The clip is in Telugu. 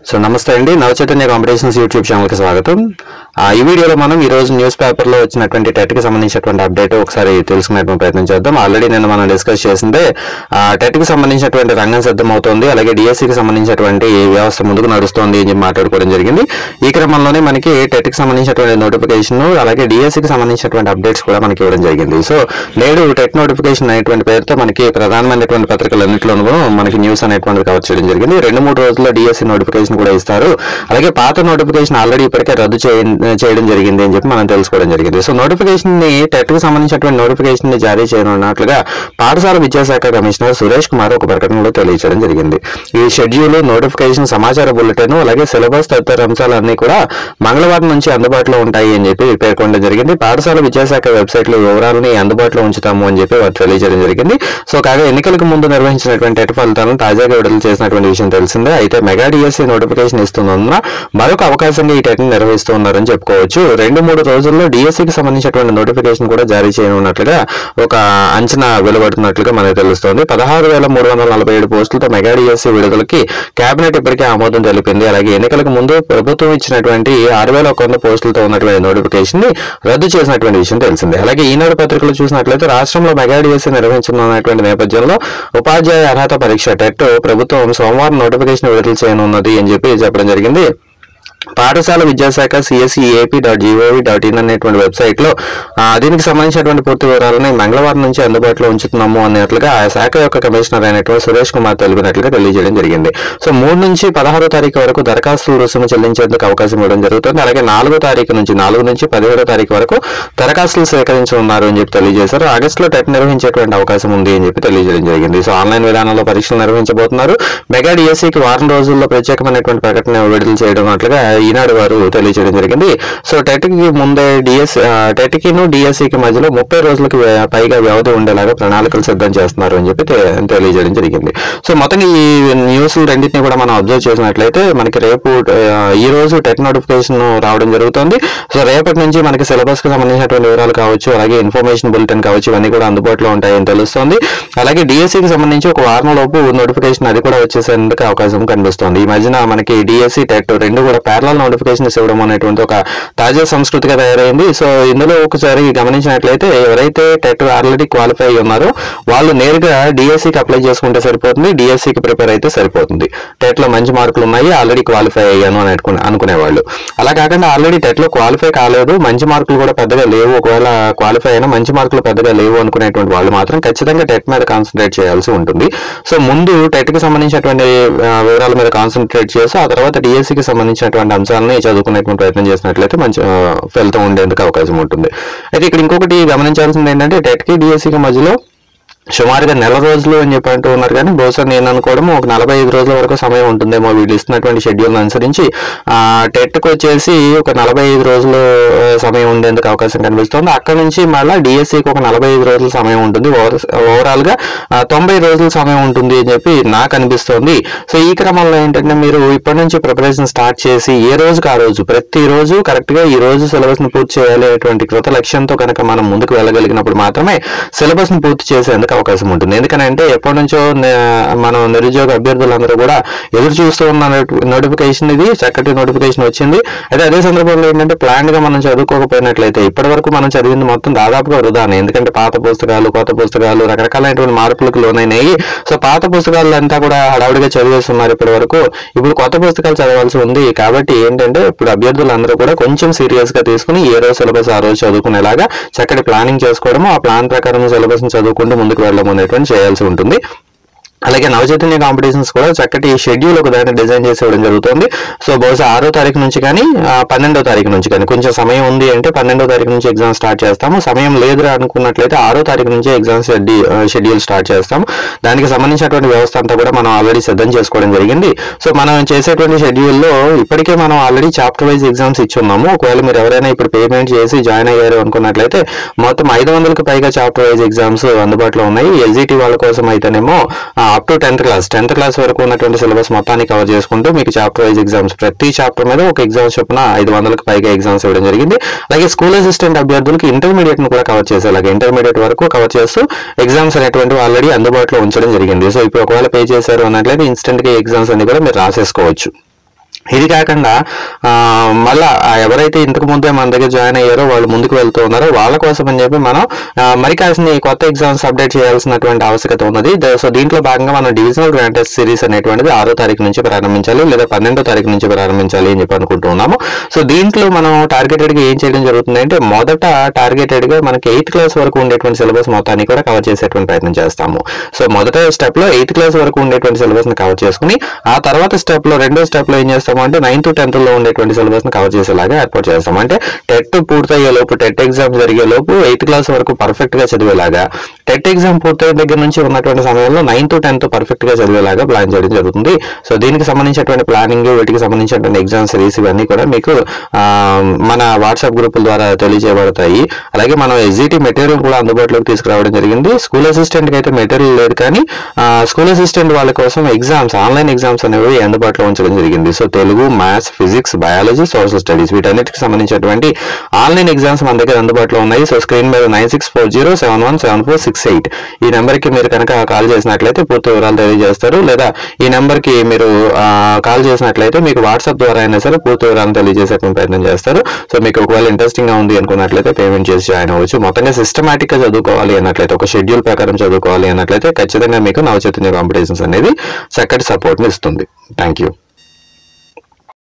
సో నమస్తే అండి, నవచైతన్య కాంపిటీషన్స్ యూట్యూబ్ ఛానల్కి స్వాగతం. ఈ వీడియోలో మనం ఈరోజు న్యూస్ పేపర్లో వచ్చినటువంటి టెట్కి సంబంధించినటువంటి అప్డేట్ ఒకసారి తెలుసుకునేటువంటి ప్రయత్నం చేద్దాం. ఆల్రెడీ నేను మనం డిస్కస్ చేసిందే టెట్కి సంబంధించినటువంటి రంగం సిద్ధం అవుతుంది, అలాగే డిఎస్సికి సంబంధించినటువంటి వ్యవస్థ ముందుకు నడుస్తోంది అని మాట్లాడుకోవడం జరిగింది. ఈ క్రమంలోనే మనకి టెట్కి సంబంధించినటువంటి నోటిఫికేషన్ అలాగే డిఎస్సికి సంబంధించినటువంటి అప్డేట్స్ కూడా మనకి ఇవ్వడం జరిగింది. సో నేడు టెట్ నోటిఫికేషన్ అనేటువంటి పేరుతో మనకి ప్రధానమైనటువంటి పత్రికలన్నింటిలోనూ మనకి న్యూస్ అనేటువంటిది కవర్ చేయడం జరిగింది. 2-3 రోజుల్లో డిఎస్సి నోటిఫికేషన్ కూడా ఇస్తారు. అలాగే పాత నోటిఫికేషన్ ఆల్రెడీ ఇప్పటికే రద్దు చేయడం జరిగింది అని చెప్పి మనం తెలుసుకోవడం జరిగింది. సో నోటిఫికేషన్ ని టెట్ కి సంబంధించినటువంటి నోటిఫికేషన్ ని జారీ చేయనున్నట్లుగా పాఠశాల విద్యాశాఖ కమిషనర్ సురేష్ కుమార్ ఒక ప్రకటనలో తెలియజేయడం జరిగింది. ఈ షెడ్యూల్, నోటిఫికేషన్, సమాచార బులెటిన్ అలాగే సిలబస్ తదితర అంశాలన్నీ కూడా మంగళవారం నుంచి అందుబాటులో ఉంటాయి అని చెప్పి పేర్కొనడం జరిగింది. పాఠశాల విద్యాశాఖ వెబ్సైట్ లో వివరాలని అందుబాటులో ఉంచుతాము అని చెప్పి వారు తెలియజేయడం జరిగింది. సో కాగా ఎన్నికలకు ముందు నిర్వహించినటువంటి టెట్ ఫలితాలను తాజాగా విడుదల చేసినటువంటి విషయం తెలిసిందే. అయితే మెగా డిఎస్సి నోటిఫికేషన్ ఇస్తున్నందున మరొక అవకాశంగా ఈ టెట్ ని నిర్వహిస్తున్నారని చెప్పుకోవచ్చు. 2-3 రోజుల్లో డిఎస్సికి సంబంధించినటువంటి నోటిఫికేషన్ కూడా జారీ చేయనున్నట్లుగా ఒక అంచనా వెలువడుతున్నట్లుగా మనకు తెలుస్తోంది. 16,347 పోస్టులతో మెగా డిఎస్సి విడుదలకి కేబినెట్ ఇప్పటికే ఆమోదం తెలిపింది. అలాగే ఎన్నికలకు ముందు ప్రభుత్వం ఇచ్చినటువంటి 6,100 పోస్టులతో ఉన్నటువంటి నోటిఫికేషన్ ని రద్దు చేసినటువంటి విషయం తెలిసిందే. అలాగే ఈనాడు పత్రికలు చూసినట్లయితే రాష్ట్రంలో మెగా డిఎస్సి నిర్వహించనున్నటువంటి నేపథ్యంలో ఉపాధ్యాయ అర్హత పరీక్ష టెట్ ప్రభుత్వం సోమవారం నోటిఫికేషన్ విడుదల చేయనున్నది అని చెప్పి చెప్పడం జరిగింది. పాఠశాల విద్యాశాఖ CSEAP.gov.in అనేటువంటి వెబ్సైట్ లో దీనికి సంబంధించినటువంటి పూర్తి వివరాలను మంగళవారం నుంచి అందుబాటులో ఉంచుతున్నాము అన్నట్లుగా ఆ శాఖ యొక్క కమిషనర్ అయినటువంటి సురేష్ కుమార్ తెలిపినట్లుగా తెలియజేయడం జరిగింది. సో 3 నుంచి 16వ తారీఖు వరకు దరఖాస్తు రుసుము చెల్లించేందుకు అవకాశం ఇవ్వడం జరుగుతుంది. అలాగే 4 నుంచి 17వ తారీఖు వరకు దరఖాస్తులు సేకరించనున్నారు అని చెప్పి తెలియజేశారు. ఆగస్టులో టెట్ నిర్వహించేటువంటి అవకాశం ఉంది అని చెప్పి తెలియజేయడం జరిగింది. సో ఆన్లైన్ విధానంలో పరీక్షలు నిర్వహించబోతున్నారు. మెగా డిఎస్సికి వారం రోజుల్లో ప్రత్యేకమైనటువంటి ప్రకటన విడుదల చేయడం ఈనాడు వారు తెలియజేయడం జరిగింది. సో టెట్ కి ముందే టెట్ కి డిఎస్సికి మధ్యలో 30 రోజులకు పైగా వ్యవధి ఉండేలాగా ప్రణాళికలు సిద్ధం చేస్తున్నారు అని చెప్పి తెలియజేయడం జరిగింది. సో మొత్తం ఈ న్యూస్ రెండింటినీ కూడా మనం అబ్జర్వ్ చేసినట్లయితే మనకి రేపు ఈ రోజు టెట్ నోటిఫికేషన్ రావడం జరుగుతుంది. సో రేపటి నుంచి మనకి సిలబస్ కి సంబంధించినటువంటి వివరాలు కావచ్చు, అలాగే ఇన్ఫర్మేషన్ బులెటిన్ కావచ్చు, ఇవన్నీ కూడా అందుబాటులో ఉంటాయని తెలుస్తోంది. అలాగే డిఎస్సికి సంబంధించి ఒక వారం లోపు నోటిఫికేషన్ అది కూడా వచ్చేసేందుకు అవకాశం కనిపిస్తోంది. ఈ మధ్యన మనకి డిఎస్సి టెట్ రెండు కూడా ప్యారలల్ నోటిఫికేషన్స్ ఇవ్వడం అనేటువంటి ఒక తాజా సంస్కృతిగా తయారైంది. సో ఇందులో ఒకసారి గమనించినట్లయితే ఎవరైతే టెట్ ఆల్రెడీ క్వాలిఫై అయి ఉన్నారో వాళ్ళు నేరుగా డిఎస్సికి అప్లై చేసుకుంటే సరిపోతుంది, డిఎస్సికి ప్రిపేర్ అయితే సరిపోతుంది. టెట్ లో మంచి మార్కులు ఉన్నాయి, ఆల్రెడీ క్వాలిఫై అయ్యాను అని అనుకునేవాళ్ళు. అలా కాకుండా ఆల్రెడీ టెట్ లో క్వాలిఫై కాలేదు, మంచి మార్కులు కూడా పెద్దగా లేవు, ఒకవేళ క్వాలిఫై అయినా మంచి మార్కులు పెద్దగా లేవు అనుకునేటువంటి వాళ్ళు మాత్రం ఖచ్చితంగా టెట్ మీద కాన్సన్ట్రేట్ చేయాల్సి ఉంటుంది. సో ముందు టెట్ కి సంబంధించినటువంటి వివరాల మీద కాన్సన్ట్రేట్ చేసి ఆ తర్వాత డిఎస్సికి సంబంధించినటువంటి అంశాలని చదువుకునేటువంటి ప్రయత్నం చేసినట్లయితే మంచి ఫలితం ఉండేందుకు అవకాశం ఉంటుంది. అయితే ఇక్కడ ఇంకొకటి గమనించాల్సింది ఏంటంటే టెట్ కి డిఎస్సికి మధ్యలో సుమారుగా 1 రోజులు అని చెప్పి అంటూ ఉన్నారు. కానీ బహుశా నేను అనుకోవడం ఒక 45 రోజుల వరకు సమయం ఉంటుందేమో వీళ్ళు ఇస్తున్నటువంటి షెడ్యూల్ అనుసరించి. టెట్కి వచ్చేసి ఒక 45 రోజులు సమయం ఉండేందుకు అవకాశం కనిపిస్తుంది. అక్కడ నుంచి మళ్ళీ డిఎస్సికి ఒక 45 రోజుల సమయం ఉంటుంది. ఓవరాల్ గా 90 రోజుల సమయం ఉంటుంది అని చెప్పి నాకు అనిపిస్తోంది. సో ఈ క్రమంలో ఏంటంటే మీరు ఇప్పటి నుంచి ప్రిపరేషన్ స్టార్ట్ చేసి ఏ రోజుకి ఆ రోజు ప్రతిరోజు కరెక్ట్ గా ఈ రోజు సిలబస్ ని పూర్తి చేయాలి అనేటువంటి కృత లక్ష్యంతో కనుక మనం ముందుకు వెళ్ళగలిగినప్పుడు మాత్రమే సిలబస్ ని పూర్తి చేసేందుకు అవకాశం ఉంటుంది. ఎందుకంటే ఎప్పటి నుంచో మనం నిరుద్యోగ అభ్యర్థులందరూ కూడా ఎదురు చూస్తూ ఉన్న నోటిఫికేషన్, ఇది చక్కటి నోటిఫికేషన్ వచ్చింది. అయితే అదే సందర్భంలో ఏంటంటే ప్లాన్ గా మనం చదువుకోకపోయినట్లయితే ఇప్పటి వరకు మనం చదివింది మొత్తం దాదాపుగా వృధానే. ఎందుకంటే పాత పుస్తకాలు, కొత్త పుస్తకాలు రకరకాలైనటువంటి మార్పులకు లోనైనాయి. సో పాత పుస్తకాలు అంతా కూడా హడావుడిగా చదివేస్తున్నారు ఇప్పటి వరకు. ఇప్పుడు కొత్త పుస్తకాలు చదవాల్సి ఉంది. కాబట్టి ఏంటంటే ఇప్పుడు అభ్యర్థులందరూ కూడా కొంచెం సీరియస్ గా తీసుకుని ఏ రోజు సిలబస్ ఆ రోజు చదువుకునేలాగా చక్కటి ప్లానింగ్ చేసుకోవడము, ఆ ప్లాన్ ప్రకారం సిలబస్ ని చదువుకుంటూ ముందుకు వెళ్ళడం అనేటువంటి చేయాల్సి ఉంటుంది. అలాగే నవచైతన్య కాంపిటీషన్స్ కూడా చక్కటి షెడ్యూల్ ఒక దాన్ని డిజైన్ చేసి ఇవ్వడం జరుగుతుంది. సో బహుశా 6వ తారీఖు నుంచి కానీ 12వ తారీఖు నుంచి కానీ కొంచెం సమయం ఉంది అంటే 12వ తారీఖు నుంచి ఎగ్జామ్ స్టార్ట్ చేస్తాము. సమయం లేదు అనుకున్నట్లయితే 6వ తారీఖు నుంచి ఎగ్జామ్ షెడ్యూల్ స్టార్ట్ చేస్తాము. దానికి సంబంధించినటువంటి వ్యవస్థ అంతా కూడా మనం ఆల్రెడీ సిద్ధం చేసుకోవడం జరిగింది. సో మనం చేసేటువంటి షెడ్యూల్లో ఇప్పటికే మనం ఆల్రెడీ చాప్టర్ వైజ్ ఎగ్జామ్స్ ఇచ్చి ఉన్నాము. ఒకవేళ మీరు ఎవరైనా ఇప్పుడు పేమెంట్ చేసి జాయిన్ అయ్యారు అనుకున్నట్లయితే మొత్తం 500కి పైగా చాప్టర్ వైజ్ ఎగ్జామ్స్ అందుబాటులో ఉన్నాయి. ఎల్జిటి వాళ్ళ కోసం అయితేనేమో అప్ టు 10th క్లాస్ వరకు ఉన్నటువంటి సిలబస్ మొత్తాన్ని కవర్ చేసుకుంటూ మీకు చాప్టర్ వైజ్ ఎగ్జామ్స్ ప్రతి చాప్టర్ మీద ఒక ఎగ్జామ్ చొప్పున 500కి పైగా ఎగ్జామ్స్ ఇవ్వడం జరిగింది. అలాగే స్కూల్ అసిస్టెంట్ అభ్యర్థులకు ఇంటర్మీడియట్ ను కూడా కవర్ చేసే, అలాగే ఇంటర్మీడియట్ వరకు కవర్ చేస్తూ ఎగ్జామ్స్ అనేటువంటి ఆల్రెడీ అందుబాటులో ఉంచడం జరిగింది. సో ఇప్పుడు ఒకవేళ పే చేశారు అన్నట్లయితే ఇన్స్టెంట్ గా ఎగ్జామ్స్ అన్ని కూడా మీరు రాసేసుకోవచ్చు. ఇది కాకుండా మళ్ళా ఎవరైతే ఇంతకు ముందే మన దగ్గర జాయిన్ అయ్యారో వాళ్ళు ముందుకు వెళ్తూ ఉన్నారో వాళ్ళ కోసం అని చెప్పి మనం మరి కాసిన కొత్త ఎగ్జామ్స్ అప్డేట్ చేయాల్సినటువంటి ఆవశ్యకత ఉన్నది. సో దీంట్లో భాగంగా మనం డివిజనల్ గ్రాండ్ టెస్ట్ సిరీస్ అనేటువంటిది 6వ తారీఖు నుంచి ప్రారంభించాలి, లేదా 12వ తారీఖు నుంచి ప్రారంభించాలి అని చెప్పి అనుకుంటూ ఉన్నాము. సో దీంట్లో మనం టార్గెటెడ్ గా ఏం చేయడం జరుగుతుంది అంటే, మొదట టార్గెటెడ్ గా మనకి 8th క్లాస్ వరకు ఉండేటువంటి సిలబస్ మొత్తాన్ని కూడా కవర్ చేసేటువంటి ప్రయత్నం చేస్తాము. సో మొదట స్టెప్ లో 8th క్లాస్ వరకు ఉండేటువంటి సిలబస్ ని కవర్ చేసుకుని, ఆ తర్వాత స్టెప్ లో రెండో స్టెప్ లో ఏం చేస్తాము అంటే 9th 10th లో ఉండేటువంటి సిలబస్ ని కవర్ చేసేలాగా ఏర్పాటు చేస్తాం. అంటే టెట్ పూర్తయ్యే లోపు, టెట్ ఎగ్జామ్ జరిగే లోపు 8th క్లాస్ వరకు పర్ఫెక్ట్ గా చదివేలాగా, టెట్ ఎగ్జామ్ పూర్తయ్యే దగ్గర నుంచి ఉన్నటువంటి సమయంలో 9th 10th పర్ఫెక్ట్ గా చదివేలాగా ప్లాన్ చేయడం జరుగుతుంది. సో దీనికి సంబంధించినటువంటి ప్లానింగ్, వీటికి సంబంధించినటువంటి ఎగ్జామ్ సిరీస్ ఇవన్నీ కూడా మీకు మన వాట్సాప్ గ్రూపుల ద్వారా తెలియజేయబడతాయి. అలాగే మనం ఎస్జిటి మెటీరియల్ కూడా అందుబాటులోకి తీసుకురావడం జరిగింది. స్కూల్ అసిస్టెంట్ కి అయితే మెటీరియల్ లేదు, కానీ స్కూల్ అసిస్టెంట్ వాళ్ళ కోసం ఎగ్జామ్స్, ఆన్లైన్ ఎగ్జామ్స్ అనేవి అందుబాటులో ఉంచడం జరిగింది. So Telugu, maths, physics, biology, social studies వీటన్నిటికి సంబంధించినటువంటి ఆన్లైన్ ఎగ్జామ్స్ మన దగ్గర అందుబాటులో ఉన్నాయి. సో స్క్రీన్ మీద 9640717468 ఈ నెంబర్ కి మీరు కనుక కాల్ చేసినట్లయితే పూర్తి వివరాలు తెలియజేస్తారు, లేదా ఈ నెంబర్ కి మీరు కాల్ చేసినట్లయితే మీకు వాట్సాప్ ద్వారా అయినా సరే పూర్తి వివరాలను తెలియజేసేటువంటి ప్రయత్నం చేస్తారు. సో మీకు ఒకవేళ ఇంట్రెస్టింగ్ గా ఉంది అనుకున్నట్లయితే పేమెంట్ చేసి జాయిన్ అవ్వచ్చు. మొత్తంగా సిస్టమాటిక్ గా చదువుకోవాలి అన్నట్లయితే, ఒక షెడ్యూల్ ప్రకారం చదువుకోవాలి అన్నట్లయితే ఖచ్చితంగా మీకు నవచైతన్య కాంపిటీషన్స్ అనేది చక్కటి సపోర్ట్ ని ఇస్తుంది. Thank you.